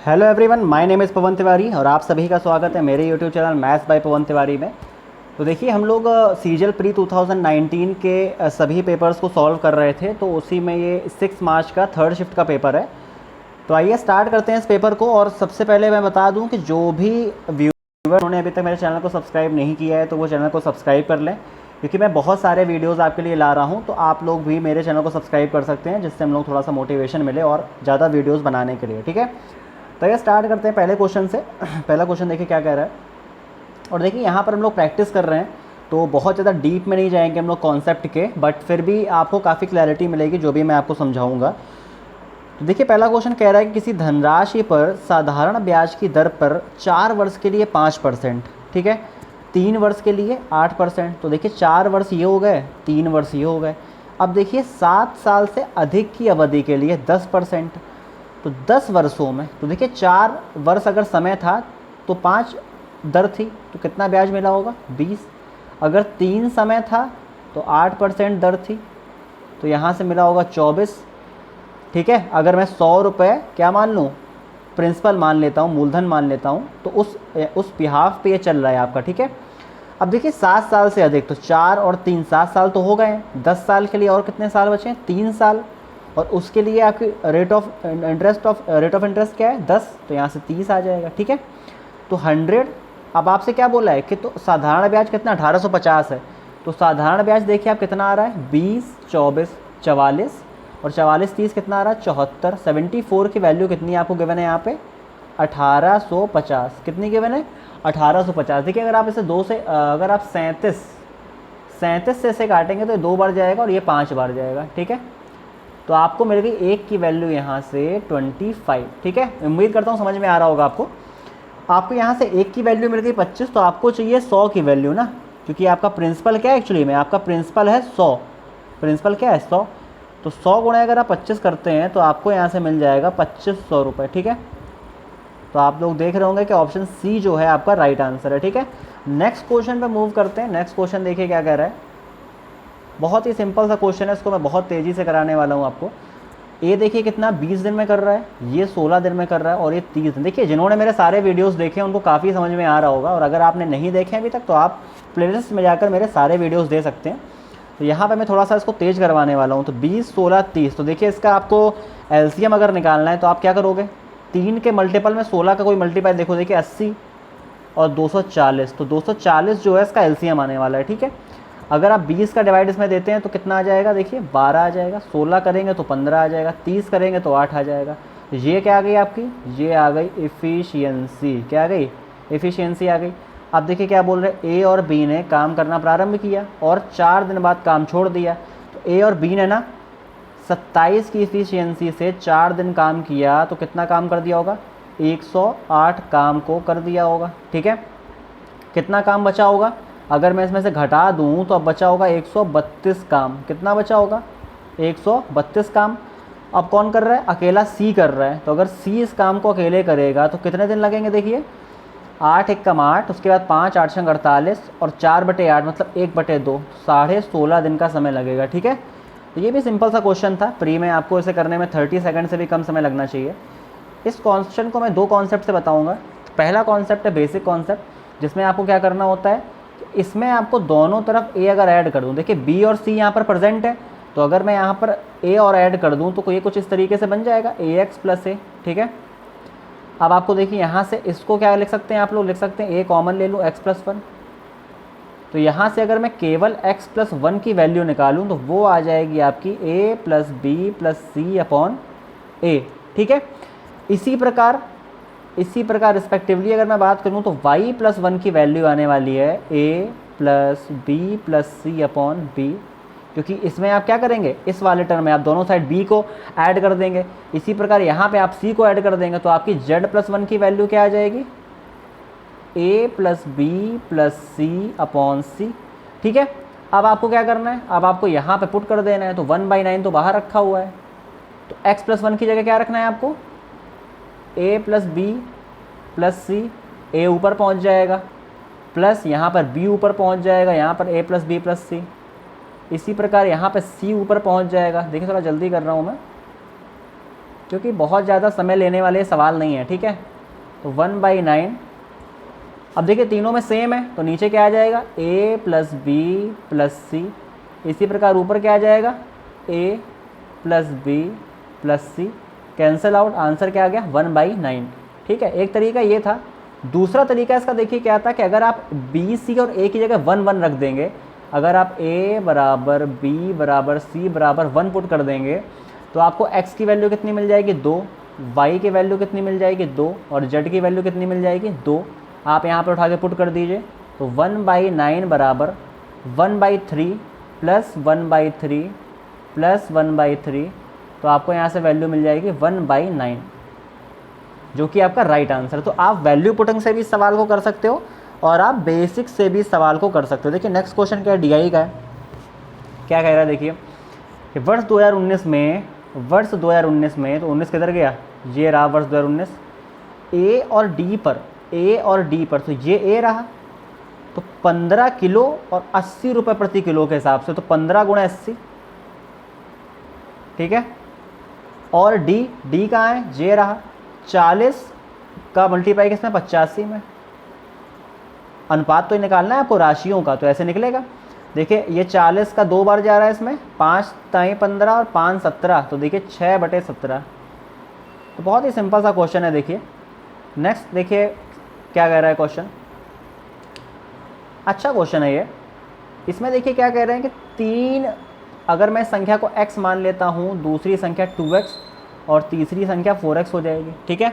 Hello everyone, my name is Pavan Tiwari और आप सभी का स्वागत है मेरे YouTube channel maths by Pavan Tiwari में। तो देखिए, हम लोग सीजीएल प्री 2019 के सभी पेपर्स को सॉल्व कर रहे थे, तो उसी में ये 6 मार्च का थर्ड शिफ्ट का पेपर है। तो आइए स्टार्ट करते हैं इस पेपर को। और सबसे पहले मैं बता दूं कि जो भी व्यूवर उन्होंने अभी तक मेरे चैनल को सब्सक्राइब नहीं किया है तो वो चैनल को सब्सक्राइब कर लें, क्योंकि मैं बहुत सारे वीडियोस आपके लिए ला रहा हूं। तो आप लोग भी मेरे चैनल को सब्सक्राइब कर सकते हैं, जिससे हम लोग थोड़ा सा मोटिवेशन मिले और ज़्यादा वीडियोस बनाने के लिए। ठीक है, तो ये स्टार्ट करते हैं पहले क्वेश्चन से। पहला क्वेश्चन देखिए क्या कह रहा है। और देखिए, यहाँ पर हम लोग प्रैक्टिस कर रहे हैं, तो बहुत ज़्यादा डीप में नहीं जाएंगे हम लोग कॉन्सेप्ट के, बट फिर भी आपको काफ़ी क्लैरिटी मिलेगी जो भी मैं आपको समझाऊंगा। तो देखिए, पहला क्वेश्चन कह रहा है कि किसी धनराशि पर साधारण ब्याज की दर पर 4 वर्ष के लिए 5%, ठीक है, 3 वर्ष के लिए 8%। तो देखिए, 4 वर्ष ये हो गए, 3 वर्ष ये हो गए। अब देखिए, 7 साल से अधिक की अवधि के लिए 10%। तो 10 वर्षों में, तो देखिए 4 वर्ष अगर समय था तो 5 दर थी, तो कितना ब्याज मिला होगा? 20। अगर 3 समय था तो 8% दर थी, तो यहाँ से मिला होगा 24। ठीक है, अगर मैं 100 रुपये क्या मान लूँ, प्रिंसिपल मान लेता हूँ, मूलधन मान लेता हूँ, तो उस बिहाफ पे ये चल रहा है आपका। ठीक है, अब देखिए 7 साल से अधिक, तो 4 और 3 7 साल तो हो गए। 10 साल के लिए और कितने साल बचे हैं? 3 साल। और उसके लिए आपकी रेट ऑफ इंटरेस्ट क्या है? 10। तो यहाँ से 30 आ जाएगा। ठीक है, तो 100। अब आपसे क्या बोला है कि तो साधारण ब्याज कितना? 1850 है। तो साधारण ब्याज देखिए आप कितना आ रहा है? 20, 24, 44, और 44, 30 कितना आ रहा है? 74। 74 की वैल्यू कितनी आपको गिवन है यहाँ पे? 1850। कितनी गिवन है? 1850। देखिए, अगर आप इसे 2 से अगर आप 37 से इसे काटेंगे तो ये 2 बार जाएगा और ये 5 बार जाएगा। ठीक है, तो आपको मिल गई 1 की वैल्यू यहाँ से 25। ठीक है, उम्मीद करता हूँ समझ में आ रहा होगा आपको। आपको यहाँ से 1 की वैल्यू मिल गई 25, तो आपको चाहिए 100 की वैल्यू ना, क्योंकि आपका प्रिंसिपल क्या है? एक्चुअली में आपका प्रिंसिपल है 100। प्रिंसिपल क्या है? 100। तो 100 गुणा अगर आप 25 करते हैं तो आपको यहाँ से मिल जाएगा 2500 रुपये। ठीक है, तो आप लोग देख रहे होंगे कि ऑप्शन सी जो है आपका राइट आंसर है। ठीक है, नेक्स्ट क्वेश्चन पे मूव करते हैं। नेक्स्ट क्वेश्चन देखिए क्या कह रहा है। बहुत ही सिंपल सा क्वेश्चन है, इसको मैं बहुत तेज़ी से कराने वाला हूँ आपको। ये देखिए कितना 20 दिन में कर रहा है, ये 16 दिन में कर रहा है, और ये 30 दिन। देखिए, जिन्होंने मेरे सारे वीडियोस देखे हैं उनको काफ़ी समझ में आ रहा होगा, और अगर आपने नहीं देखे अभी तक तो आप प्लेलिस्ट में जाकर मेरे सारे वीडियोस दे सकते हैं। तो यहाँ पे मैं थोड़ा सा इसको तेज़ करवाने वाला हूँ। तो 20, 16, 30। तो देखिए, इसका आपको एलसीएम अगर निकालना है तो आप क्या करोगे? 3 के मल्टीपल में 16 का कोई मल्टीपल देखो, देखिए 80 और 240। तो 240 जो है इसका एलसीएम आने वाला है। ठीक है, अगर आप 20 का डिवाइड इसमें देते हैं तो कितना आ जाएगा? देखिए 12 आ जाएगा। 16 करेंगे तो 15 आ जाएगा। 30 करेंगे तो 8 आ जाएगा। ये क्या आ गई आपकी? ये आ गई एफिशिएंसी। क्या आ गई? एफिशिएंसी आ गई। अब देखिए क्या बोल रहे हैं, ए और बी ने काम करना प्रारंभ किया और 4 दिन बाद काम छोड़ दिया। तो ए और बी ने ना 27 की एफिशिएंसी से 4 दिन काम किया, तो कितना काम कर दिया होगा? 108 काम को कर दिया होगा। ठीक है, कितना काम बचा होगा? अगर मैं इसमें से घटा दूं तो अब बचा होगा 132 काम। कितना बचा होगा? 132 काम। अब कौन कर रहा है? अकेला सी कर रहा है। तो अगर सी इस काम को अकेले करेगा तो कितने दिन लगेंगे? देखिए 8 एकम 8, उसके बाद 5 8 छंग 48, और 4/8 मतलब 1/2, 16.5 दिन का समय लगेगा। ठीक है, तो ये भी सिंपल सा क्वेश्चन था। प्री में आपको इसे करने में 30 सेकंड से भी कम समय लगना चाहिए। इस क्वेश्चन को मैं 2 कॉन्सेप्ट से बताऊंगा। पहला कॉन्सेप्ट है बेसिक कॉन्सेप्ट, जिसमें आपको क्या करना होता है, इसमें आपको दोनों तरफ ए अगर ऐड कर दूं, देखिए बी और सी यहाँ पर प्रेजेंट है, तो अगर मैं यहाँ पर ए और ऐड कर दूं तो ये कुछ इस तरीके से बन जाएगा ax + a। ठीक है, अब आपको देखिए यहाँ से इसको क्या लिख सकते हैं, आप लोग लिख सकते हैं ए कॉमन ले लूँ x + 1। तो यहाँ से अगर मैं केवल x + 1 की वैल्यू निकालूँ तो वो आ जाएगी आपकी a + b + c/a। ठीक है, इसी प्रकार रिस्पेक्टिवली अगर मैं बात करूं तो y + 1 की वैल्यू आने वाली है a + b + c/b, क्योंकि इसमें आप क्या करेंगे, इस वाले टर्म में आप दोनों साइड b को ऐड कर देंगे। इसी प्रकार यहाँ पे आप c को ऐड कर देंगे, तो आपकी z + 1 की वैल्यू क्या आ जाएगी? a + b + c/c। ठीक है, अब आपको क्या करना है, अब आपको यहाँ पे पुट कर देना है। तो 1/9 तो बाहर रखा हुआ है, तो x + 1 की जगह क्या रखना है आपको? a + b + c। a ऊपर पहुंच जाएगा, प्लस यहाँ पर b ऊपर पहुंच जाएगा, यहाँ पर a + b + c। इसी प्रकार यहाँ पर c ऊपर पहुंच जाएगा। देखिए थोड़ा जल्दी कर रहा हूँ मैं, क्योंकि बहुत ज़्यादा समय लेने वाले सवाल नहीं है, ठीक है। तो 1/9। अब देखिए तीनों में सेम है तो नीचे क्या आ जाएगा, a + b + c। इसी प्रकार ऊपर क्या आ जाएगा, a + b + c। Cancel out, answer क्या आ गया, 1/9, ठीक है। एक तरीका ये था। दूसरा तरीका इसका देखिए क्या था कि अगर आप b c और a की जगह 1 1 रख देंगे, अगर आप a बराबर b बराबर c बराबर 1 पुट कर देंगे तो आपको x की वैल्यू कितनी मिल जाएगी, 2, y की वैल्यू कितनी मिल जाएगी, 2, और z की वैल्यू कितनी मिल जाएगी, 2। आप यहाँ पर उठा के पुट कर दीजिए तो 1/9 बराबर 1/3 + 1/3 + 1/3, तो आपको यहाँ से वैल्यू मिल जाएगी 1/9, जो कि आपका राइट आंसर। तो आप वैल्यू पुटिंग से भी सवाल को कर सकते हो और आप बेसिक से भी सवाल को कर सकते हो। देखिए नेक्स्ट क्वेश्चन क्या है, DI का है। क्या कह रहा है देखिए कि वर्ष 2019 में, तो 19 किधर गया, ये रहा वर्ष 2019। ए और डी पर तो ये ए रहा, तो 15 किलो और 80 रुपये प्रति किलो के हिसाब से, तो 15 × 80, ठीक है। और डी कहाँ है, जे रहा, 40 का मल्टीप्लाई किसमें, 85 में। अनुपात तो निकालना है आपको राशियों का, तो ऐसे निकलेगा। देखिए ये 40 का 2 बार जा रहा है इसमें, 5 × 15 और 5 × 17, तो देखिए 6/17। तो बहुत ही सिंपल सा क्वेश्चन है। देखिए नेक्स्ट देखिए क्या कह रहा है क्वेश्चन, अच्छा क्वेश्चन है ये। इसमें देखिए क्या कह रहे हैं कि 3, अगर मैं संख्या को x मान लेता हूँ, दूसरी संख्या 2x और तीसरी संख्या 4x हो जाएगी, ठीक है।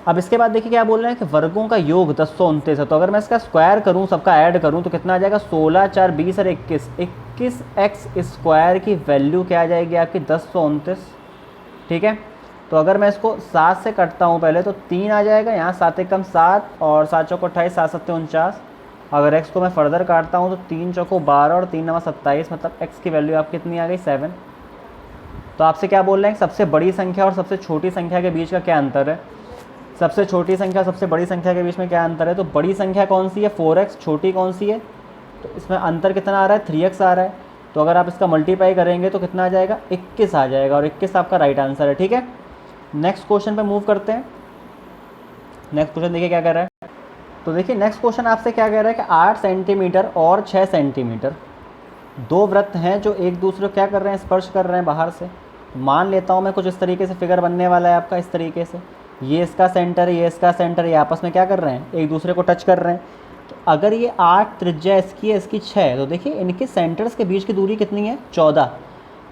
अब इसके बाद देखिए क्या बोल रहे हैं कि वर्गों का योग 1029 है, तो अगर मैं इसका स्क्वायर करूं, सबका ऐड करूं, तो कितना आ जाएगा, 16, 4, 20 और 21x² की वैल्यू क्या आ जाएगी आपकी, 1029, ठीक है। तो अगर मैं इसको 7 से कटता हूं पहले, तो 3 आ जाएगा, यहाँ 7 × 1 = 7 और 7 × 4 = 28, 7 × 7 = 49। अगर x को मैं फर्दर काटता हूँ तो 3 × 4 = 12 और 3 × 9 = 27, मतलब x की वैल्यू आपकी कितनी आ गई, 7। तो आपसे क्या बोल रहे हैं, सबसे बड़ी संख्या और सबसे छोटी संख्या के बीच का क्या अंतर है, सबसे छोटी संख्या सबसे बड़ी संख्या के बीच में क्या अंतर है। तो बड़ी संख्या कौन सी है, 4x, छोटी कौन सी है, तो इसमें अंतर कितना आ रहा है, 3x आ रहा है। तो अगर आप इसका मल्टीप्लाई करेंगे तो कितना आ जाएगा, 21 आ जाएगा, और 21 आपका राइट आंसर है, ठीक है। नेक्स्ट क्वेश्चन पे मूव करते हैं। नेक्स्ट क्वेश्चन देखिए क्या कह रहा है। तो देखिए नेक्स्ट क्वेश्चन आपसे क्या कह रहा है कि 8 सेंटीमीटर और 6 सेंटीमीटर दो वृत्त हैं जो एक दूसरे को क्या कर रहे हैं, स्पर्श कर रहे हैं बाहर से। मान लेता हूँ मैं कुछ इस तरीके से फिगर बनने वाला है आपका, इस तरीके से, ये इसका सेंटर है, ये इसका सेंटर, ये आपस में क्या कर रहे हैं, एक दूसरे को टच कर रहे हैं। तो अगर ये 8 त्रिज्या इसकी है, इसकी 6, तो देखिए इनके सेंटर्स के बीच की दूरी कितनी है, 14।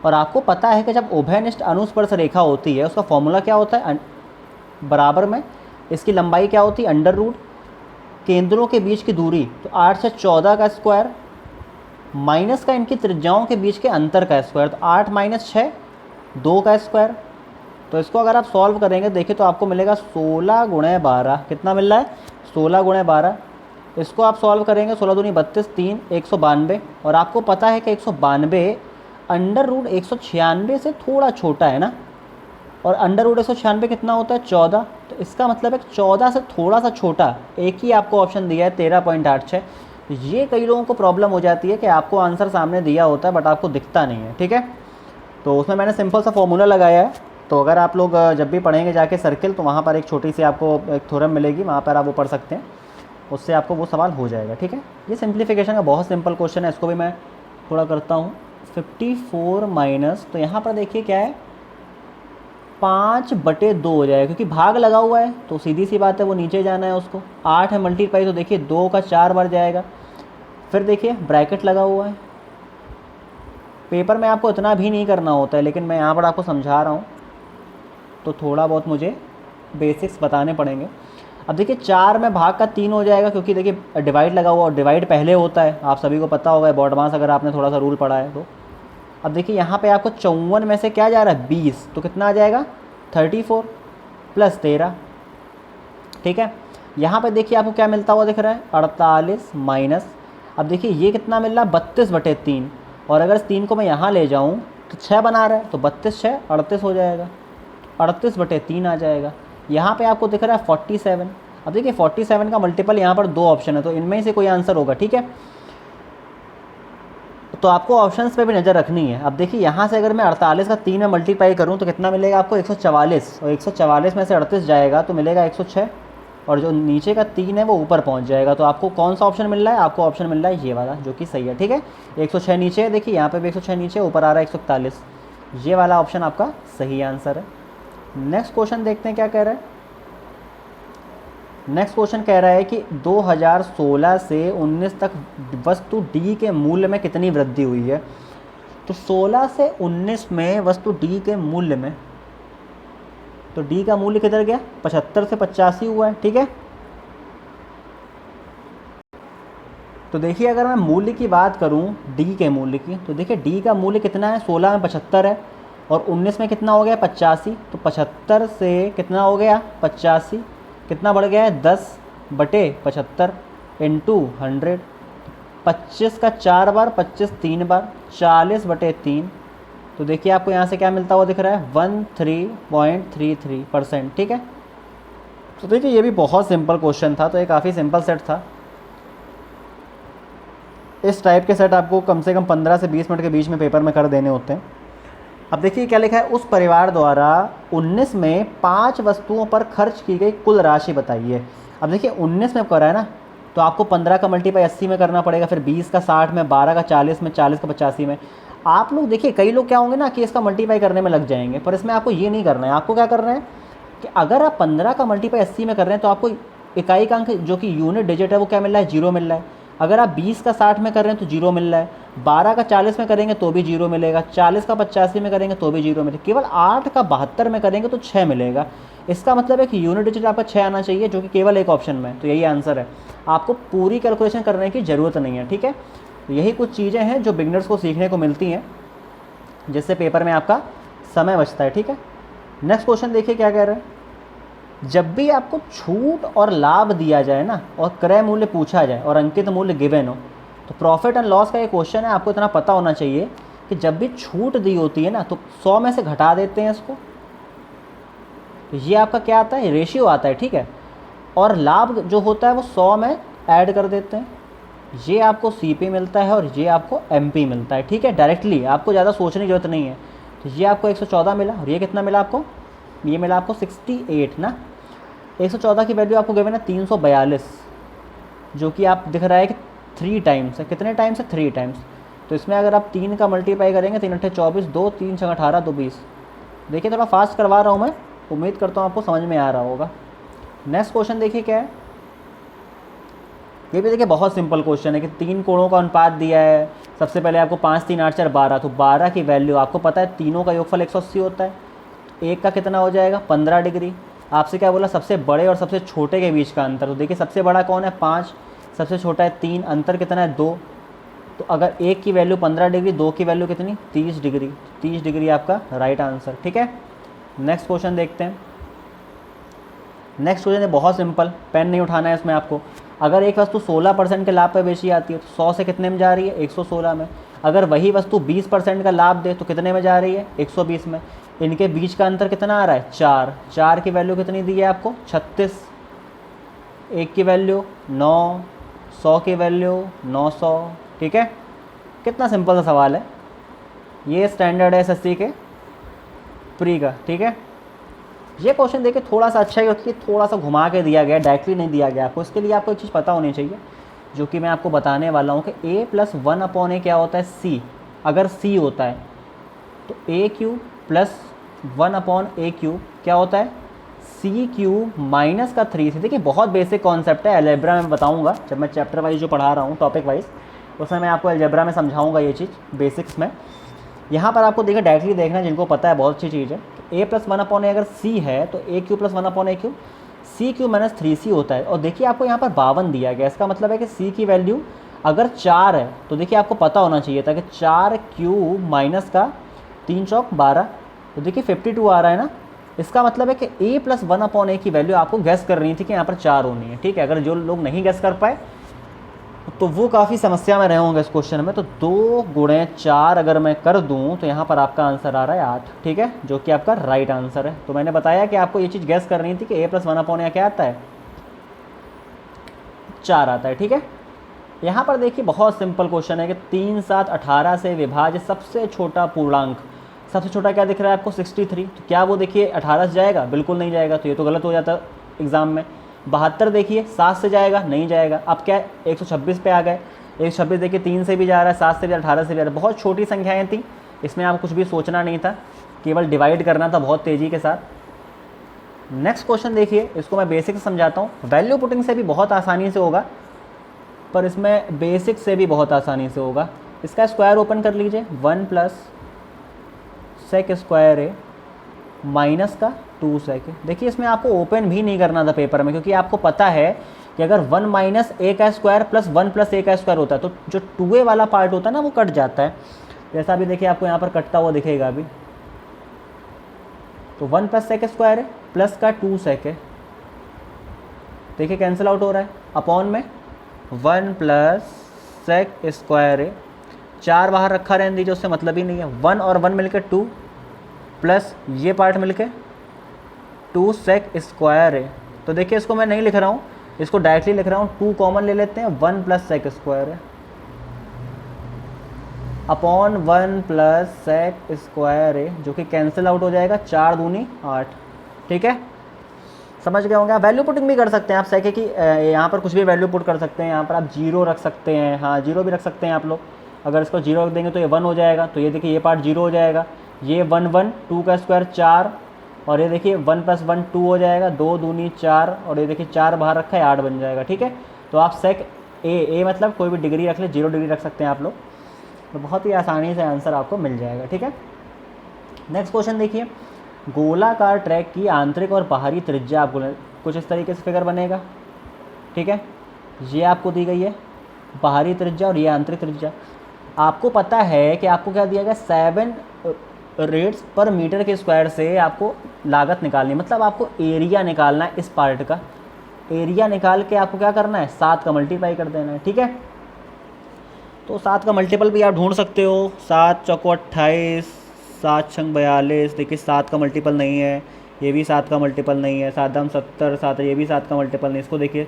और आपको पता है कि जब उभयनिष्ठ अनुस्पर्श रेखा होती है उसका फॉर्मूला क्या होता है, बराबर में इसकी लंबाई क्या होती है, √ केंद्रों के बीच की दूरी, तो 8 से 14 का स्क्वायर माइनस का इनकी त्रिज्याओं के बीच के अंतर का स्क्वायर, तो 8 - 6 2 का स्क्वायर। तो इसको अगर आप सॉल्व करेंगे देखिए तो आपको मिलेगा 16 × 12, कितना मिल रहा है, 16 × 12। इसको आप सॉल्व करेंगे, 16 दूनी 32, 3 192, और आपको पता है कि 192 √196 से थोड़ा छोटा है ना, और √196 कितना होता है, 14। तो इसका मतलब है 14 से थोड़ा सा छोटा, एक ही आपको ऑप्शन दिया है 13.86। तो ये कई लोगों को प्रॉब्लम हो जाती है कि आपको आंसर सामने दिया होता है बट आपको दिखता नहीं है, ठीक है। तो उसमें मैंने सिंपल सा फॉर्मूला लगाया है। तो अगर आप लोग जब भी पढ़ेंगे जाके सर्किल, तो वहाँ पर एक छोटी सी आपको एक थ्योरम मिलेगी, वहाँ पर आप वो पढ़ सकते हैं, उससे आपको वो सवाल हो जाएगा, ठीक है। ये सिंप्लीफिकेशन का बहुत सिंपल क्वेश्चन है, इसको भी मैं थोड़ा करता हूँ। 54 माइनस, तो यहाँ पर देखिए क्या है, 5/2 हो जाएगा, क्योंकि भाग लगा हुआ है तो सीधी सी बात है वो नीचे जाना है उसको। 8 है मल्टीप्लाई, तो देखिए 2 का 4 बार जाएगा। फिर देखिए ब्रैकेट लगा हुआ है, पेपर में आपको इतना भी नहीं करना होता है, लेकिन मैं यहाँ पर आपको समझा रहा हूँ तो थोड़ा बहुत मुझे बेसिक्स बताने पड़ेंगे। अब देखिए 4 में भाग का 3 हो जाएगा, क्योंकि देखिए डिवाइड लगा हुआ, और डिवाइड पहले होता है, आप सभी को पता होगा बोर्ड मास अगर आपने थोड़ा सा रूल पढ़ा है तो। अब देखिए यहाँ पे आपको 54 में से क्या जा रहा है, 20, तो कितना आ जाएगा, 34 + 13, ठीक है। यहाँ पे देखिए आपको क्या मिलता हुआ दिख रहा है, 48 माइनस, अब देखिए ये कितना मिल रहा है, 32/3, और अगर इस 3 को मैं यहाँ ले जाऊँ तो 6 बना रहा है, तो 32 6 38 हो जाएगा, 38/3 आ जाएगा। यहाँ पे आपको दिख रहा है 47। अब देखिए 47 का मल्टीपल यहाँ पर 2 ऑप्शन है, तो इनमें से कोई आंसर होगा, ठीक है। तो आपको ऑप्शंस पे भी नज़र रखनी है। अब देखिए यहाँ से अगर मैं 48 का 3 में मल्टीप्लाई करूँ तो कितना मिलेगा आपको 144, और 144 में से 38 जाएगा तो मिलेगा 106, और जो नीचे का 3 है वो ऊपर पहुँच जाएगा। तो आपको कौन सा ऑप्शन मिल रहा है? आपको ऑप्शन मिल रहा है ये वाला, जो कि सही है। ठीक है, 106 नीचे है, देखिए यहाँ पे भी 106 नीचे, ऊपर आ रहा है 141, ये वाला ऑप्शन आपका सही आंसर है। नेक्स्ट क्वेश्चन देखते हैं क्या कह रहा है। नेक्स्ट क्वेश्चन कह रहा है कि 2016 से 19 तक वस्तु डी के मूल्य में कितनी वृद्धि हुई है। तो 16 से 19 में वस्तु डी के मूल्य में, तो डी का मूल्य किधर गया? 75 से 85 हुआ है। ठीक है, तो देखिए अगर मैं मूल्य की बात करूं डी के मूल्य की, तो देखिए डी का मूल्य कितना है? 16 में 75 है, और 19 में कितना हो गया? 85। तो 75 से कितना हो गया? 85, कितना बढ़ गया है? 10/75 इंटू 100, 25 का 4 बार, 25 3 बार, 40/3। तो देखिए आपको यहाँ से क्या मिलता हुआ दिख रहा है? 13.33%। ठीक है, तो देखिए ये भी बहुत सिंपल क्वेश्चन था, तो ये काफ़ी सिंपल सेट था। इस टाइप के सेट आपको कम से कम 15 से 20 मिनट के बीच में पेपर में कर देने होते हैं। अब देखिए क्या लिखा है, उस परिवार द्वारा 19 में 5 वस्तुओं पर खर्च की गई कुल राशि बताइए। अब देखिए 19 में करा है ना, तो आपको 15 का मल्टीप्लाई 80 में करना पड़ेगा, फिर 20 का 60 में, 12 का 40 में, 40 का 85 में। आप लोग देखिए कई लोग क्या होंगे ना कि इसका मल्टीप्लाई करने में लग जाएंगे, पर इसमें आपको ये नहीं करना है। आपको क्या करना है कि अगर आप 15 का मल्टीप्लाई 80 में कर रहे हैं तो आपको इकाई का अंक जो कि यूनिट डिजिट है वो क्या मिल रहा है? 0 मिल रहा है। अगर आप 20 का 60 में कर रहे हैं तो 0 मिल रहा है, 12 का 40 में करेंगे तो भी 0 मिलेगा, 40 का 85 में करेंगे तो भी 0 मिलेगा, केवल 8 का 72 में करेंगे तो 6 मिलेगा। इसका मतलब है कि यूनिट डिजिट आपका 6 आना चाहिए, जो कि केवल एक ऑप्शन में। तो यही आंसर है, आपको पूरी कैलकुलेशन करने की ज़रूरत नहीं है। ठीक है, तो यही कुछ चीज़ें हैं जो बिगनर्स को सीखने को मिलती हैं, जिससे पेपर में आपका समय बचता है। ठीक है, नेक्स्ट क्वेश्चन देखिए क्या कह रहे हैं। जब भी आपको छूट और लाभ दिया जाए ना, और क्रय मूल्य पूछा जाए और अंकित मूल्य गिवन हो, तो प्रॉफिट एंड लॉस का ये क्वेश्चन है। आपको इतना पता होना चाहिए कि जब भी छूट दी होती है ना, तो 100 में से घटा देते हैं इसको, तो ये आपका क्या आता है? रेशियो आता है। ठीक है, और लाभ जो होता है वो 100 में ऐड कर देते हैं। ये आपको CP मिलता है और ये आपको MP मिलता है। ठीक है, डायरेक्टली, आपको ज़्यादा सोचने की जरूरत नहीं है। तो ये आपको 114 मिला, और ये कितना मिला आपको? ये मिला आपको 68 ना। 114 की वैल्यू आपको गिवन है 342, जो कि आप दिख रहा है कि 3 टाइम्स है। कितने टाइम्स है? 3 टाइम्स। तो इसमें अगर आप 3 का मल्टीप्लाई करेंगे, 3 × 24, 2 3 × 18, 2 20। देखिए थोड़ा फास्ट करवा रहा हूँ मैं, उम्मीद करता हूँ आपको समझ में आ रहा होगा। नेक्स्ट क्वेश्चन देखिए क्या है। ये भी देखिए बहुत सिंपल क्वेश्चन है कि 3 कोणों का अनुपात दिया है। सबसे पहले आपको 5 3 8 4 12, तो 12 की वैल्यू आपको पता है, तीनों का योगफल 180 होता है। एक का कितना हो जाएगा? 15 डिग्री। आपसे क्या बोला? सबसे बड़े और सबसे छोटे के बीच का अंतर। तो देखिए सबसे बड़ा कौन है? 5, सबसे छोटा है 3, अंतर कितना है? 2। तो अगर एक की वैल्यू 15 डिग्री, 2 की वैल्यू कितनी? 30 डिग्री। 30 डिग्री आपका राइट आंसर। ठीक है, नेक्स्ट क्वेश्चन देखते हैं। नेक्स्ट क्वेश्चन है बहुत सिंपल, पेन नहीं उठाना है इसमें आपको। अगर एक वस्तु 16% के लाभ पर बेची जाती है तो 100 से कितने में जा रही है? 116 में। अगर वही वस्तु 20% का लाभ दे तो कितने में जा रही है? 120 में। इनके बीच का अंतर कितना आ रहा है? 4। 4 की वैल्यू कितनी दी है आपको? 36। 1 की वैल्यू 9, 100 की वैल्यू 900। ठीक है, कितना सिंपल सा सवाल है। ये स्टैंडर्ड है SSC के प्री का। ठीक है, ये क्वेश्चन देखिए थोड़ा सा अच्छा है क्योंकि थोड़ा सा घुमा के दिया गया, डायरेक्टली नहीं दिया गया आपको। इसके लिए आपको एक चीज़ पता होनी चाहिए, जो कि मैं आपको बताने वाला हूँ कि A + 1/A क्या होता है? C। अगर C होता है तो AQ + 1/A³ क्या होता है? CQ - 3C। देखिए बहुत बेसिक कॉन्सेप्ट है, अलजेब्रा में बताऊँगा जब मैं चैप्टर वाइज जो पढ़ा रहा हूँ, टॉपिक वाइज, उसमें मैं आपको अलजेब्रा में समझाऊँगा ये चीज़ बेसिक्स में। यहाँ पर आपको देखिए डायरेक्टली देखना है, जिनको पता है बहुत अच्छी चीज़ है। A + 1/A अगर C है तो AQ + 1/AQ CQ - 3C होता है। और देखिए आपको यहाँ पर 52 दिया गया, इसका मतलब है कि C की वैल्यू अगर 4 है तो देखिए आपको पता होना चाहिए था कि 4Q - का 3 चौक 12, तो देखिए 52 आ रहा है ना। इसका मतलब है कि A + 1/A की वैल्यू आपको गैस कर रही थी कि यहाँ पर 4 होनी है। ठीक है, अगर जो लोग नहीं गैस कर पाए तो वो काफ़ी समस्या में रहे होंगे इस क्वेश्चन में। तो 2 × 4 अगर मैं कर दूं तो यहाँ पर आपका आंसर आ रहा है 8। ठीक है, जो कि आपका राइट आंसर है। तो मैंने बताया कि आपको ये चीज़ गैस करनी थी कि A + 1/A क्या आता है? 4 आता है। ठीक है, यहाँ पर देखिए बहुत सिंपल क्वेश्चन है कि 3, 7, 18 से विभाज्य सबसे छोटा पूर्णांक, सबसे छोटा क्या दिख रहा है आपको 63, तो क्या वो देखिए 18 से जाएगा? बिल्कुल नहीं जाएगा, तो ये तो गलत हो जाता एग्ज़ाम में। 72 देखिए 7 से जाएगा? नहीं जाएगा। अब क्या 126 पे आ गए, 126 देखिए 3 से भी जा रहा है, 7 से भी, 18 से भी जा रहा है। बहुत छोटी संख्याएँ थी, इसमें आपको कुछ भी सोचना नहीं था, केवल डिवाइड करना था बहुत तेज़ी के साथ। नेक्स्ट क्वेश्चन देखिए, इसको मैं बेसिक से समझाता हूँ। वैल्यू पुटिंग से भी बहुत आसानी से होगा, पर इसमें बेसिक से भी बहुत आसानी से होगा। इसका स्क्वायर ओपन कर लीजिए, 1 प्लस सेक स्क्वायर ए माइनस का 2 सेक। देखिए इसमें आपको ओपन भी नहीं करना था पेपर में, क्योंकि आपको पता है कि अगर 1 माइनस ए का स्क्वायर प्लस 1 प्लस ए का स्क्वायर होता है तो जो 2a वाला पार्ट होता है ना वो कट जाता है। जैसा भी देखिए आपको यहाँ पर कटता हुआ दिखेगा अभी। तो 1 प्लस सेक स्क्वायर है प्लस का 2 सेक है, देखिए कैंसिल आउट हो रहा है, अपॉन में 1 प्लस सेक स्क्वायर है, 4 बाहर रखा रहने दीजिए, उससे मतलब ही नहीं है। 1 और 1 मिलकर 2 प्लस ये पार्ट मिलके 2 सेक स्क्वायर है। तो देखिए इसको मैं नहीं लिख रहा हूँ, इसको डायरेक्टली लिख रहा हूँ, 2 कॉमन ले लेते हैं, 1 प्लस सेक स्क्वायर है अपॉन 1 प्लस सेक स्क्वायर है, जो कि कैंसिल आउट हो जाएगा, 4 दूनी 8। ठीक है, समझ गए होंगे। आप वैल्यू पुटिंग भी कर सकते हैं, आप सेके की यहाँ पर कुछ भी वैल्यू पुट कर सकते हैं। यहाँ पर आप 0 रख सकते हैं, हाँ 0 भी रख सकते हैं आप लोग। अगर इसको 0 रख देंगे तो ये 1 हो जाएगा, तो ये देखिए ये पार्ट 0 हो जाएगा, ये 1 1 2 का स्क्वायर 4, और ये देखिए 1 प्लस 1 2 हो जाएगा, 2 दूनी 4, और ये देखिए 4 बाहर रखा है 8 बन जाएगा। ठीक है, तो आप सेक ए मतलब कोई भी डिग्री रख ले, 0 डिग्री रख सकते हैं आप लोग, तो बहुत ही आसानी से आंसर आपको मिल जाएगा। ठीक है, नेक्स्ट क्वेश्चन देखिए, गोलाकार ट्रैक की आंतरिक और बाहरी त्रिज्या आपको कुछ इस तरीके से फिगर बनेगा। ठीक है, ये आपको दी गई है बाहरी त्रिज्या और ये आंतरिक त्रिज्या। आपको पता है कि आपको क्या दिया गया, 7 रेट्स पर मीटर के स्क्वायर से आपको लागत निकालनी, मतलब आपको एरिया निकालना है। इस पार्ट का एरिया निकाल के आपको क्या करना है, 7 का मल्टीप्लाई कर देना है। ठीक है, तो 7 का मल्टीपल भी आप ढूंढ सकते हो, 7 चौको 28, 7 छंग 42। देखिए 7 का मल्टीपल नहीं है, ये भी 7 का मल्टीपल नहीं है, 7 दाम 70, 7 ये भी 7 का मल्टीपल नहीं। इसको देखिए,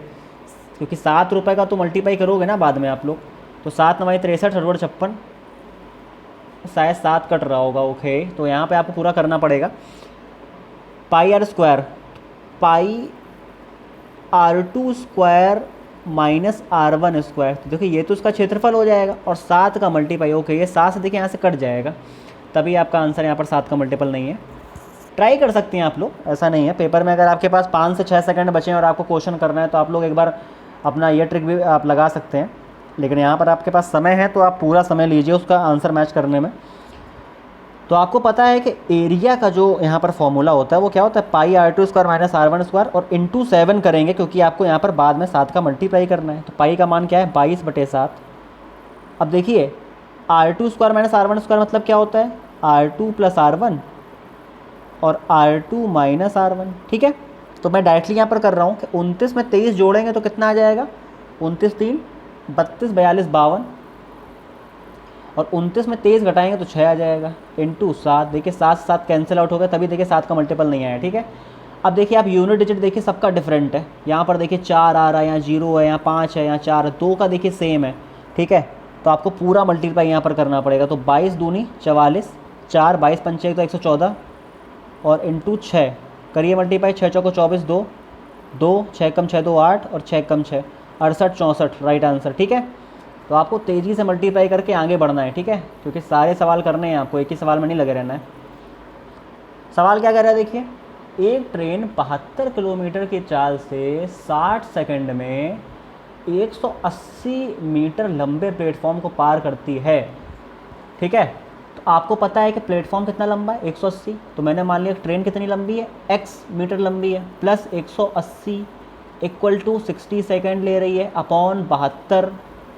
क्योंकि 7 रुपये का तो मल्टीप्लाई करोगे ना बाद में आप लोग, तो 7 9 63 सरवर 56, शायद 7 कट रहा होगा। ओके, तो यहाँ पे आपको पूरा करना पड़ेगा। Pi r square, pi R2 square minus R1 square, तो देखिए ये तो उसका क्षेत्रफल हो जाएगा, और 7 का मल्टीप्लाई। ओके, ये 7 से देखिए यहाँ से कट जाएगा, तभी आपका आंसर यहाँ पर 7 का मल्टीपल नहीं है। ट्राई कर सकते हैं आप लोग, ऐसा नहीं है। पेपर में अगर आपके पास 5 से 6 सेकंड बचे हैं और आपको क्वेश्चन करना है तो आप लोग एक बार अपना ये ट्रिक भी आप लगा सकते हैं, लेकिन यहाँ पर आपके पास समय है तो आप पूरा समय लीजिए उसका आंसर मैच करने में। तो आपको पता है कि एरिया का जो यहाँ पर फॉर्मूला होता है वो क्या होता है, पाई R2 square minus R1 square, और इंटू 7 करेंगे क्योंकि आपको यहाँ पर बाद में 7 का मल्टीप्लाई करना है। तो पाई का मान क्या है, 22/7। अब देखिए R2 square minus R1 square मतलब क्या होता है, R2 प्लस R1 और R2 माइनस R1। ठीक है, तो मैं डायरेक्टली यहाँ पर कर रहा हूँ कि 29 में 23 जोड़ेंगे तो कितना आ जाएगा, 29 3 32 42 52, और 29 में 23 घटाएंगे तो 6 आ जाएगा, इंटू 7। देखिए 7 से 7 कैंसिल आउट हो गया, तभी देखिए 7 का मल्टीपल नहीं आया। ठीक है, अब देखिए आप यूनिट डिजिट देखिए सबका डिफरेंट है, यहाँ पर देखिए 4 आ रहा है, यहाँ 0 है, यहाँ 5 है, यहाँ 4 है, 2 का देखिए सेम है। ठीक है, तो आपको पूरा मल्टीप्लाई यहाँ पर करना पड़ेगा। तो 22 दूनी 44, 4 22 पंचे तो 114, और इंटू 6 करिए मल्टीप्लाई, 6 चौको 24, 2 2 6 कम 6 2 8, और 6 कम 6 68 64 राइट आंसर। ठीक है, तो आपको तेज़ी से मल्टीप्लाई करके आगे बढ़ना है। ठीक है, क्योंकि सारे सवाल करने हैं आपको, एक ही सवाल में नहीं लगे रहना है। सवाल क्या कर रहा है देखिए, एक ट्रेन 72 किलोमीटर की चाल से 60 सेकंड में 180 मीटर लंबे प्लेटफॉर्म को पार करती है। ठीक है, तो आपको पता है कि प्लेटफॉर्म कितना लंबा है, 180, तो मैंने मान लिया ट्रेन कितनी लंबी है, x मीटर लंबी है, प्लस 180 इक्वल टू 60 सेकेंड ले रही है, अपॉन 72।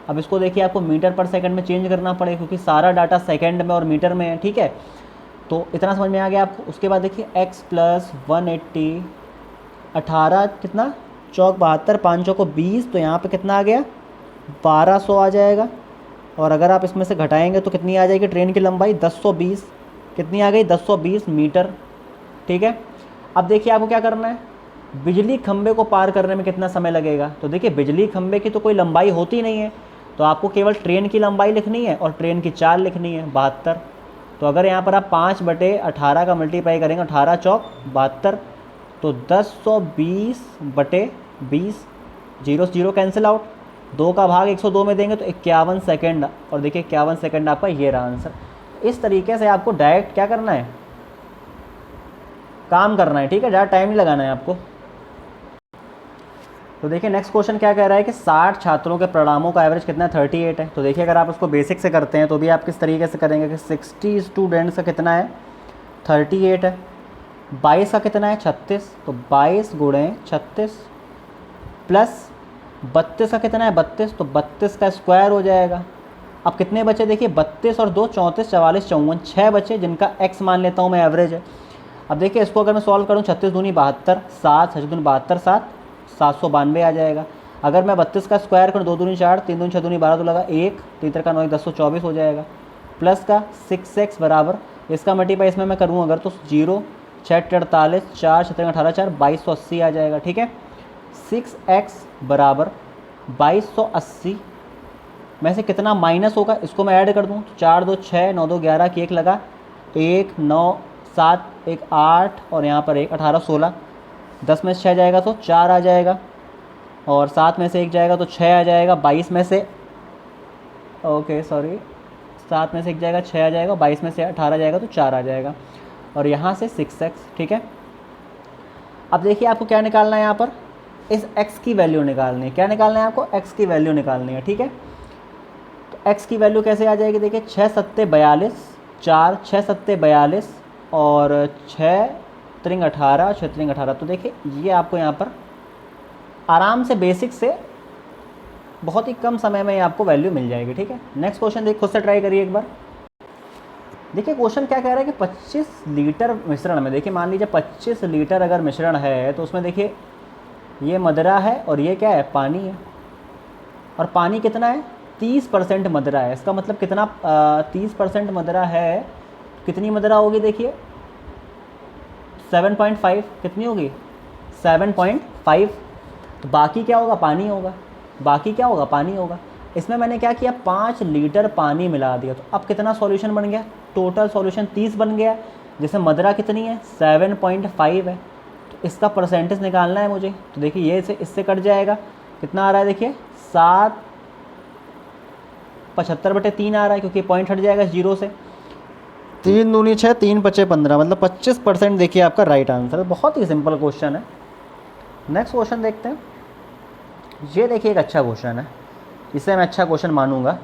अब इसको देखिए आपको मीटर पर सेकंड में चेंज करना पड़ेगा क्योंकि सारा डाटा सेकंड में और मीटर में है। ठीक है, तो इतना समझ में आ गया आपको। उसके बाद देखिए x प्लस 180, 18 कितना चौक 72, 5 चौको 20, तो यहाँ पे कितना आ गया 1200 आ जाएगा। और अगर आप इसमें से घटाएंगे तो कितनी आ जाएगी ट्रेन की लंबाई, 1020, कितनी आ गई 1020 मीटर। ठीक है, अब देखिए आपको क्या करना है, बिजली खंभे को पार करने में कितना समय लगेगा। तो देखिए बिजली खंभे की तो कोई लंबाई होती नहीं है, तो आपको केवल ट्रेन की लंबाई लिखनी है और ट्रेन की चाल लिखनी है 72। तो अगर यहाँ पर आप 5/18 का मल्टीप्लाई करेंगे, 18 चौक 72, तो 10/20 जीरो से जीरो कैंसिल आउट, 2 का भाग 102 में देंगे तो 51 सेकेंड। और देखिए 51 सेकेंड आपका ये रहा आंसर। इस तरीके से आपको डायरेक्ट क्या करना है, काम करना है, ठीक है, ज़्यादा टाइम नहीं लगाना है आपको। तो देखिए नेक्स्ट क्वेश्चन क्या कह रहा है कि 60 छात्रों के परिणामों का एवरेज कितना है, 38 है। तो देखिए अगर आप उसको बेसिक से करते हैं तो भी आप किस तरीके से करेंगे कि 60 स्टूडेंट्स का कितना है, 38 है। 22 का कितना है, 36, तो 22 गुणे 36 प्लस 32 का कितना है, 32, तो 32 का स्क्वायर हो जाएगा। अब कितने बचे देखिए, 32 और 2 34, 44 54, 6 बचे जिनका x मान लेता हूँ मैं एवरेज है। अब देखिए इसको अगर मैं सॉल्व करूँ, 36 दूनी 72, 7 6 दूनी 72, 792 आ जाएगा। अगर मैं 32 का स्क्वायर करूँ, 2 दूनी 4, 3 दूनी 6 दूनी 12, तो लगा 1, 3 का 9, 1024 हो जाएगा। प्लस का 6x बराबर, इसका मल्टीप्लाई इसमें मैं करूँ अगर तो 0 6 48, 4 6 18, 4 2280 आ जाएगा, ठीक है। 6x बराबर 2280 में से कितना माइनस होगा, इसको मैं ऐड कर दूँ तो 4 2 6 9 2 11 की 1 लगा, 1 9 7 1 8 और यहाँ पर 1 18 16, 10 में से 6 जाएगा तो 4 आ जाएगा, और 7 में से 1 जाएगा तो 6 आ जाएगा, 22 में से 7 में से 1 जाएगा 6 आ जाएगा, 22 में से 18 जाएगा तो 4 आ जाएगा, और यहाँ से 6x, ठीक है। अब देखिए आपको क्या निकालना है, यहाँ पर इस x की वैल्यू निकालनी है। क्या निकालना है आपको, x की वैल्यू निकालनी है, ठीक है। तो x की वैल्यू कैसे आ जाएगी, देखिए 6 7 42, 4 6 7 42 और 6 3 18, 6 3 18। तो देखिए ये आपको यहाँ पर आराम से बेसिक से बहुत ही कम समय में आपको वैल्यू मिल जाएगी, ठीक है। नेक्स्ट क्वेश्चन देखिए, खुद से ट्राई करिए एक बार। देखिए क्वेश्चन क्या कह रहा है कि 25 लीटर मिश्रण में, देखिए मान लीजिए 25 लीटर अगर मिश्रण है तो उसमें देखिए ये मदरा है और ये क्या है, पानी है। और पानी कितना है, 30% मदरा है। इसका मतलब कितना, 30% मदरा है, कितनी मदरा होगी देखिए 7.5, कितनी होगी 7.5। तो बाकी क्या होगा, पानी होगा, बाकी क्या होगा, पानी होगा। इसमें मैंने क्या किया, 5 लीटर पानी मिला दिया। तो अब कितना सॉल्यूशन बन गया, टोटल सॉल्यूशन 30 बन गया, जिसमें मदरा कितनी है 7.5 है। तो इसका परसेंटेज निकालना है मुझे। तो देखिए ये इससे कट जाएगा, कितना आ रहा है देखिए 7/75/3 आ रहा है, क्योंकि पॉइंट हट जाएगा 0 से। 3 दूनी 6, 3 5 15, मतलब 25% देखिए आपका राइट आंसर है। बहुत ही सिंपल क्वेश्चन है। नेक्स्ट क्वेश्चन देखते हैं। ये देखिए एक अच्छा क्वेश्चन है, इसे मैं अच्छा क्वेश्चन मानूंगा।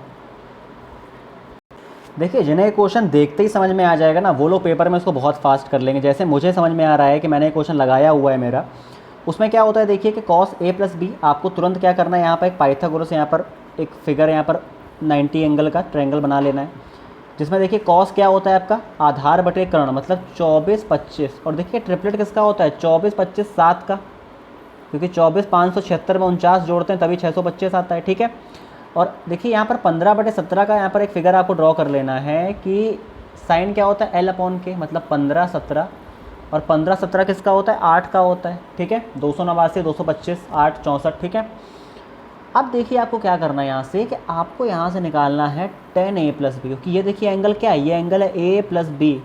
देखिए जिन्हें क्वेश्चन देखते ही समझ में आ जाएगा ना, वो लोग पेपर में उसको बहुत फास्ट कर लेंगे। जैसे मुझे समझ में आ रहा है कि मैंने क्वेश्चन लगाया हुआ है मेरा, उसमें क्या होता है देखिए कि cos a + b, आपको तुरंत क्या करना है, यहाँ पर एक पाइथागोरस, यहाँ पर एक फिगर यहाँ पर 90 एंगल का ट्रायंगल बना लेना है, जिसमें देखिए cos क्या होता है आपका, आधार बटे कर्ण, मतलब 24 25। और देखिए ट्रिपलेट किसका होता है, 24 25 7 का, क्योंकि 24 576 में 49 जोड़ते हैं तभी 625 आता है, ठीक है। और देखिए यहाँ पर 15/17 का यहाँ पर एक फिगर आपको ड्रॉ कर लेना है कि साइन क्या होता है L/K, मतलब 15 17, और 15 17 किसका होता है, 8 का होता है, ठीक है। 289 225 8 64, ठीक है। अब देखिए आपको क्या करना है यहाँ से, कि आपको यहाँ से निकालना है tan a + b, क्योंकि ये देखिए एंगल क्या है, ये एंगल है a + b,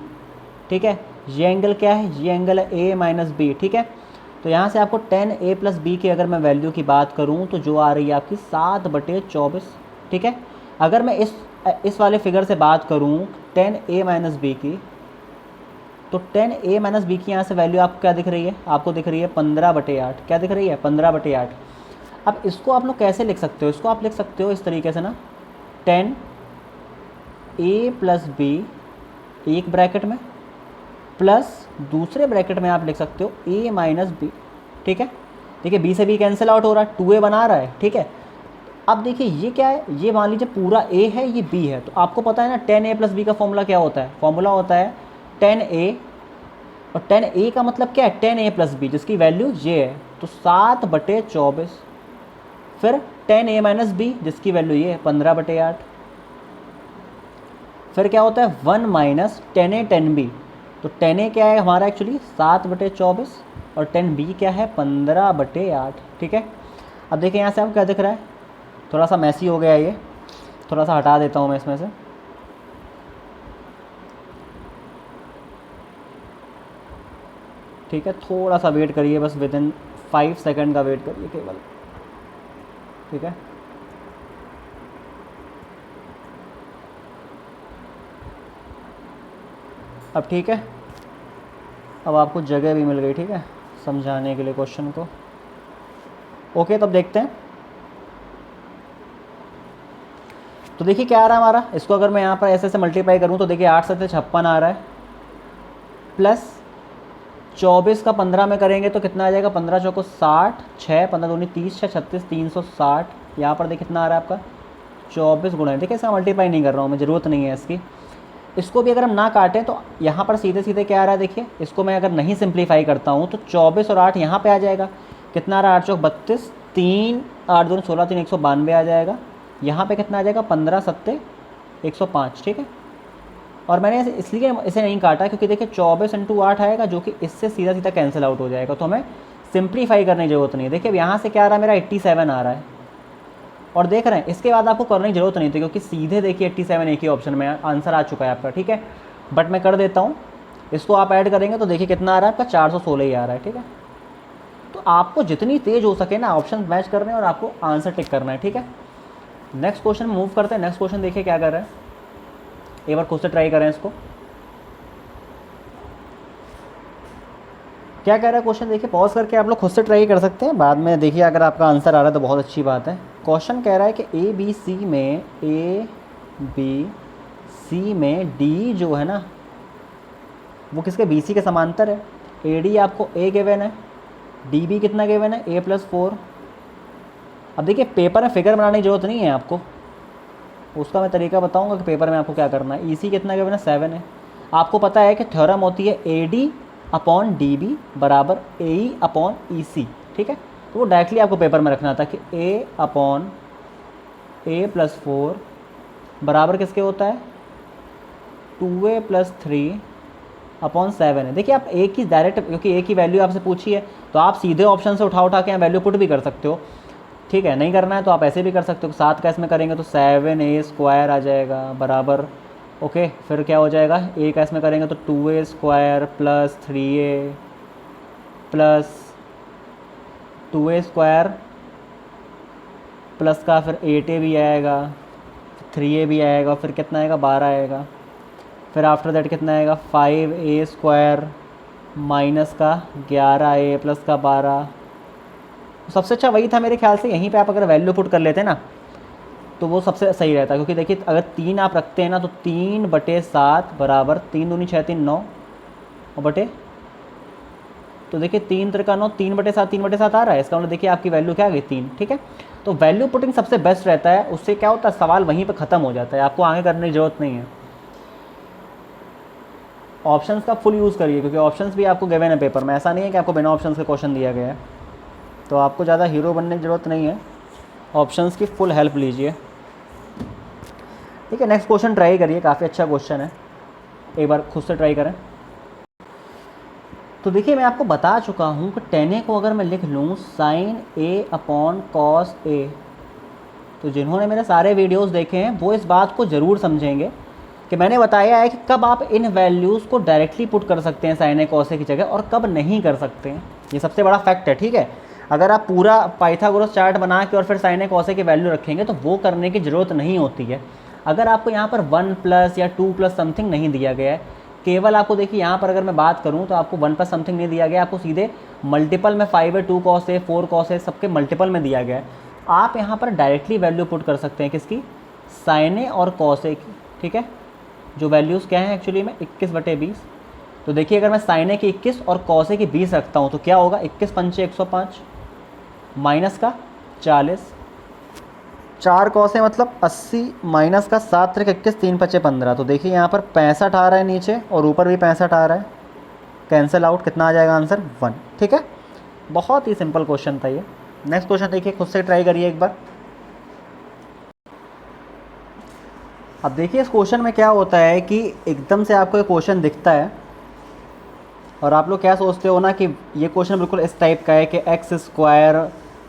ठीक है। ये एंगल क्या है, ये एंगल है a - b, ठीक है। तो यहाँ से आपको tan a + b की अगर मैं वैल्यू की बात करूँ तो जो आ रही है आपकी 7/24, ठीक है। अगर मैं इस वाले फिगर से बात करूँ tan a - b की, तो tan a - b की यहाँ से वैल्यू आपको क्या दिख रही है, आपको दिख रही है 15/8। क्या दिख रही है, 15/8। अब इसको आप लोग कैसे लिख सकते हो, इसको आप लिख सकते हो इस तरीके से ना, tan a + b एक ब्रैकेट में प्लस दूसरे ब्रैकेट में आप लिख सकते हो a - b, ठीक है। देखिए b से b कैंसिल आउट हो रहा है, 2a बना रहा है, ठीक है। अब देखिए ये क्या है, ये मान लीजिए पूरा a है, ये b है, तो आपको पता है ना tan a + b का फॉर्मूला क्या होता है, फॉर्मूला होता है tan a, और tan a का मतलब क्या है, tan a + b, जिसकी वैल्यू ये है, तो 7/24, फिर tan a - b जिसकी वैल्यू ये है 15/8, फिर क्या होता है 1 - tan a tan b, तो tan a क्या है हमारा एक्चुअली 7/24, और tan b क्या है 15/8, ठीक है। अब देखिए यहाँ से आपको क्या दिख रहा है, थोड़ा सा मैसी हो गया ये, थोड़ा सा हटा देता हूँ मैं इसमें से। ठीक है, थोड़ा सा वेट करिए, बस विद इन 5 सेकंड का वेट करिए केवल। ठीक है, अब ठीक है, अब आपको जगह भी मिल गई, ठीक है, समझाने के लिए क्वेश्चन को। ओके, तब देखते हैं। तो देखिए क्या आ रहा है हमारा, इसको अगर मैं यहाँ पर ऐसे मल्टीप्लाई करूँ तो देखिए 8 7 56 आ रहा है, प्लस 24 का 15 में करेंगे तो कितना आ जाएगा, 15 चौको 60, 6 15 दूनी 30, 6 36, 360। यहाँ पर देखिए कितना आ रहा है आपका 24 गुणा, देखिए इसका मल्टीप्लाई नहीं कर रहा हूँ मैं, ज़रूरत नहीं है इसकी। इसको भी अगर हम ना काटें तो यहाँ पर सीधे सीधे क्या आ रहा है, देखिए इसको मैं अगर नहीं सिंप्लीफाई करता हूँ तो 24 और 8 यहाँ पे आ जाएगा, कितना आ रहा है 8 चौक 32, 3 8 दूनी 16, 3 192 आ जाएगा। यहाँ पे कितना आ जाएगा 15 7 105, ठीक है। और मैंने इसलिए इसे नहीं काटा क्योंकि देखिए 24 इंटू 8 आएगा जो कि इससे सीधा सीधा कैंसिल आउट हो जाएगा, तो हमें सिंप्लीफाई करने की ज़रूरत नहीं है। देखिए अब यहाँ से क्या आ रहा है मेरा 87 आ रहा है, और देख रहे हैं इसके बाद आपको करने की ज़रूरत नहीं थी क्योंकि सीधे देखिए 87 एक ही ऑप्शन में आंसर आ चुका है आपका, ठीक है। बट मैं कर देता हूँ, इसको आप ऐड करेंगे तो देखिए कितना आ रहा है आपका 416 ही आ रहा है, ठीक है। तो आपको जितनी तेज़ हो सके ना ऑप्शन मैच करने हैं और आपको आंसर टिक करना है, ठीक है। नेक्स्ट क्वेश्चन मूव करते हैं। नेक्स्ट क्वेश्चन देखिए क्या कर रहे हैं, एक बार खुद से ट्राई करें इसको। क्या कह रहा है क्वेश्चन, देखिए पॉज करके आप लोग खुद से ट्राई कर सकते हैं, बाद में देखिए अगर आपका आंसर आ रहा है तो बहुत अच्छी बात है। क्वेश्चन कह रहा है कि ए बी सी में डी जो है ना वो किसके बी सी के समांतर है। ए डी आपको ए गिवन है, डी बी कितना गिवन है A+4। अब देखिए पेपर में फिगर बनाने की ज़रूरत नहीं है आपको, उसका मैं तरीका बताऊंगा कि पेपर में आपको क्या करना है। EC कितना गिवन है 7 है। आपको पता है कि थ्योरम होती है AD अपॉन DB बराबर AE अपॉन EC, ठीक है। तो वो डायरेक्टली आपको पेपर में रखना था कि A अपॉन A+4 बराबर किसके होता है 2A+3 अपॉन 7 है। देखिए आप A की डायरेक्ट, क्योंकि A की वैल्यू आपसे पूछी है तो आप सीधे ऑप्शन से उठा के यहाँ वैल्यू पुट भी कर सकते हो, ठीक है। नहीं करना है तो आप ऐसे भी कर सकते हो, 7 का इसमें करेंगे तो 7A² आ जाएगा बराबर, ओके। फिर क्या हो जाएगा, A का इसमें करेंगे तो 2A² plus 3A plus 2A² plus का फिर 8A भी आएगा, 3A भी आएगा, फिर कितना आएगा 12 आएगा। फिर आफ्टर दैट कितना आएगा 5A² माइनस का 11A प्लस का 12। सबसे अच्छा वही था मेरे ख्याल से, यहीं पे आप अगर वैल्यू पुट कर लेते हैं ना तो वो सबसे सही रहता है, क्योंकि देखिए अगर 3 आप रखते हैं ना तो 3/7 बराबर 3 दूनी 6 3 9 और बटे, तो देखिए 3 त्रिका 9, 3/7 3/7 आ रहा है, इसका मतलब देखिए आपकी वैल्यू क्या आ गई 3, ठीक है। तो वैल्यू पुटिंग सबसे बेस्ट रहता है, उससे क्या होता है सवाल वहीं पर ख़त्म हो जाता है, आपको आगे करने की ज़रूरत नहीं है। ऑप्शंस का फुल यूज़ करिए क्योंकि ऑप्शंस भी आपको गिवन है पेपर में, ऐसा नहीं है कि आपको बिना ऑप्शंस के क्वेश्चन दिया गया है, तो आपको ज़्यादा हीरो बनने की ज़रूरत नहीं है, ऑप्शंस की फुल हेल्प लीजिए, ठीक है। नेक्स्ट क्वेश्चन ट्राई करिए, काफ़ी अच्छा क्वेश्चन है, एक बार खुद से ट्राई करें। तो देखिए मैं आपको बता चुका हूँ कि 10A को अगर मैं लिख लूँ sin A upon cos A, तो जिन्होंने मेरे सारे वीडियोस देखे हैं वो इस बात को ज़रूर समझेंगे कि मैंने बताया है कि कब आप इन वैल्यूज़ को डायरेक्टली पुट कर सकते हैं sin A cos A की जगह और कब नहीं कर सकते हैं, ये सबसे बड़ा फैक्ट है, ठीक है। अगर आप पूरा पाइथागोरस चार्ट बना के और फिर sin A cos A की वैल्यू रखेंगे तो वो करने की ज़रूरत नहीं होती है। अगर आपको यहाँ पर 1+ या 2+ समथिंग नहीं दिया गया है, केवल आपको देखिए यहाँ पर अगर मैं बात करूँ तो आपको 1+ समथिंग नहीं दिया गया, आपको सीधे मल्टीपल में 5 है 2 cos A 4 cos A सबके मल्टीपल में दिया गया है। आप यहाँ पर डायरेक्टली वैल्यू पुट कर सकते हैं किसकी, sin A और cos A की, ठीक है। जो वैल्यूज़ क्या हैं एक्चुअली में 21/20, तो देखिए अगर मैं sin A की 21 और cos A की 20 रखता हूँ तो क्या होगा 21 पंचे 105 माइनस का 40, 4 cos A मतलब 80 माइनस का 7 त्रिक 21 3 पचे 15, तो देखिए यहाँ पर 65 आ रहा है नीचे और ऊपर भी 65 आ रहा है, कैंसिल आउट, कितना आ जाएगा आंसर 1, ठीक है। बहुत ही सिंपल क्वेश्चन था ये। नेक्स्ट क्वेश्चन देखिए खुद से ट्राई करिए एक बार। अब देखिए इस क्वेश्चन में क्या होता है कि एकदम से आपको एक क्वेश्चन दिखता है और आप लोग क्या सोचते हो ना कि ये क्वेश्चन बिल्कुल इस टाइप का है कि x²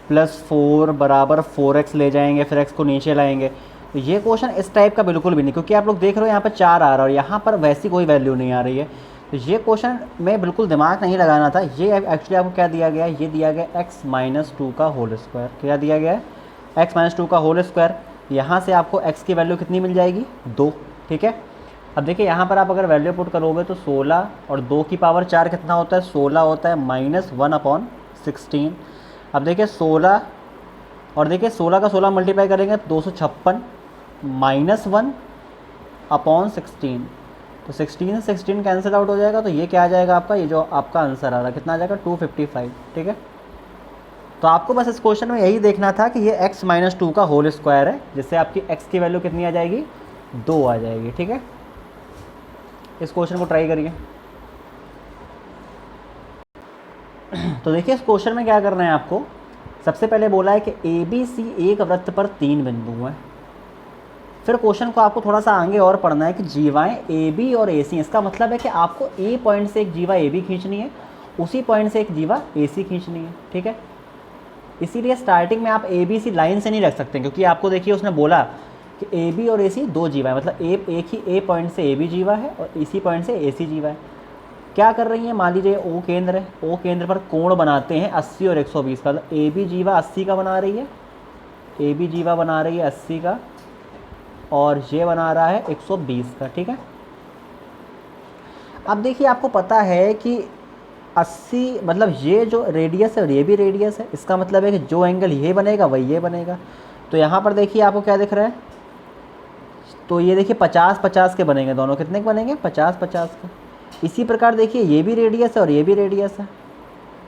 + 4 बराबर 4x ले जाएंगे, फिर x को नीचे लाएंगे, तो ये क्वेश्चन इस टाइप का बिल्कुल भी नहीं, क्योंकि आप लोग देख रहे हो यहाँ पर 4 आ रहा है और यहाँ पर वैसी कोई वैल्यू नहीं आ रही है। तो ये क्वेश्चन में बिल्कुल दिमाग नहीं लगाना था। ये एक्चुअली आपको क्या दिया गया है, ये दिया गया x-2 का होल स्क्वायर। क्या दिया गया है, x-2 का होल स्क्वायर। यहाँ से आपको x की वैल्यू कितनी मिल जाएगी, 2। ठीक है, अब देखिए यहाँ पर आप अगर वैल्यू पुट करोगे तो 16 और 2 की पावर 4 कितना होता है, 16 होता है, -1/16। अब देखिए 16 और देखिए 16 का 16 मल्टीप्लाई करेंगे 256 -1/16। तो 16 से 16 कैंसिल आउट हो जाएगा। तो ये क्या आ जाएगा आपका, ये जो आपका आंसर आ रहा है कितना आ जाएगा, 255। ठीक है, तो आपको बस इस क्वेश्चन में यही देखना था कि ये x-2 का होल स्क्वायर है, जिससे आपकी x की वैल्यू कितनी आ जाएगी, 2 आ जाएगी। ठीक है, इस क्वेश्चन को ट्राई करिए। तो देखिए इस क्वेश्चन में क्या करना है आपको, सबसे पहले बोला है कि ABC एक वृत्त पर 3 बिंदु हैं। फिर क्वेश्चन को आपको थोड़ा सा आगे और पढ़ना है कि जीवाएं AB और AC, इसका मतलब है कि आपको A पॉइंट से एक जीवा AB खींचनी है, उसी पॉइंट से एक जीवा AC खींचनी है। ठीक है, इसीलिए स्टार्टिंग में आप ABC लाइन से नहीं रख सकते, क्योंकि आपको देखिए उसने बोला कि AB और AC 2 जीवा है, मतलब एक ही A पॉइंट से AB जीवा है और इसी पॉइंट से AC जीवा है। क्या कर रही है, मान लीजिए O केंद्र है, O केंद्र पर कोण बनाते हैं 80 और 120 का। मतलब AB जीवा 80 का बना रही है, AB जीवा बना रही है 80 का और ये बना रहा है 120 का। ठीक है, अब देखिए आपको पता है कि 80 मतलब ये जो रेडियस है और ये भी रेडियस है, इसका मतलब है कि जो एंगल ये बनेगा वही ये बनेगा। तो यहाँ पर देखिए आपको क्या दिख रहा है, तो ये देखिए 50-50 के बनेंगे, दोनों कितने के बनेंगे, 50-50 के। इसी प्रकार देखिए ये भी रेडियस है और ये भी रेडियस है,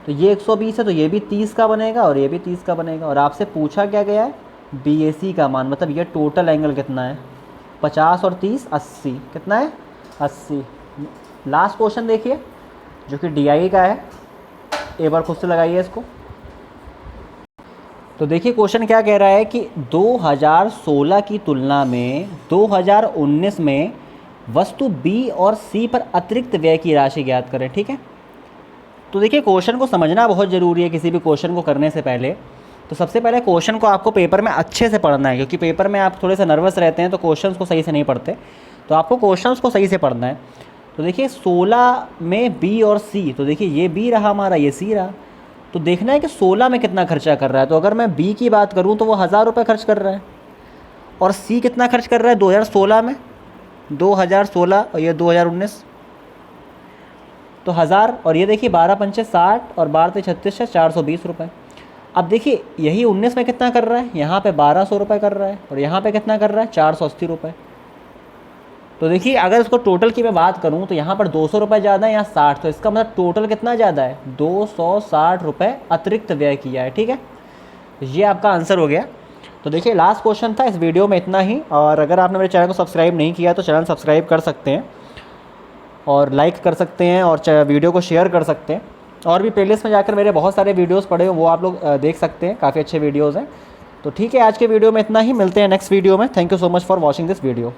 तो ये 120 है तो ये भी 30 का बनेगा और ये भी 30 का बनेगा। और आपसे पूछा क्या गया है, BAC का मान, मतलब ये टोटल एंगल कितना है, 50 और 30 80, कितना है 80। लास्ट क्वेश्चन देखिए जो कि DI का है, एक बार खुद से लगाइए इसको। तो देखिए क्वेश्चन क्या कह रहा है कि 2016 की तुलना में 2019 में वस्तु B और C पर अतिरिक्त व्यय की राशि ज्ञात करें। ठीक है, तो देखिए क्वेश्चन को समझना बहुत ज़रूरी है किसी भी क्वेश्चन को करने से पहले। तो सबसे पहले क्वेश्चन को आपको पेपर में अच्छे से पढ़ना है, क्योंकि पेपर में आप थोड़े से नर्वस रहते हैं तो क्वेश्चंस को सही से नहीं पढ़ते, तो आपको क्वेश्चंस को सही से पढ़ना है। तो देखिए 16 में B और C, तो देखिए ये B रहा हमारा, ये C रहा, तो देखना है कि 16 में कितना खर्चा कर रहा है। तो अगर मैं B की बात करूँ तो वो 1000 रुपये खर्च कर रहा है, और C कितना खर्च कर रहा है 2016 में, 2016 और ये 2019, तो 1000, और ये देखिए 12×5 60 और 12×3 36 420 रुपये। अब देखिए यही 19 में कितना कर रहा है, यहाँ पे 1200 रुपये कर रहा है और यहाँ पे कितना कर रहा है 480 रुपये। तो देखिए अगर इसको टोटल की मैं बात करूँ तो यहाँ पर 200 रुपये ज़्यादा है, यहाँ 60, तो इसका मतलब टोटल कितना ज़्यादा है, 260 रुपये अतिरिक्त व्यय किया है। ठीक है, ये आपका आंसर हो गया। तो देखिए लास्ट क्वेश्चन था इस वीडियो में, इतना ही। और अगर आपने मेरे चैनल को सब्सक्राइब नहीं किया तो चैनल सब्सक्राइब कर सकते हैं और लाइक कर सकते हैं और वीडियो को शेयर कर सकते हैं। और भी प्लेलिस्ट में जाकर मेरे बहुत सारे वीडियोस पड़े हो, वो आप लोग देख सकते हैं, काफ़ी अच्छे वीडियोस हैं। तो ठीक है, आज के वीडियो में इतना ही, मिलते हैं नेक्स्ट वीडियो में। Thank you so much for watching this video.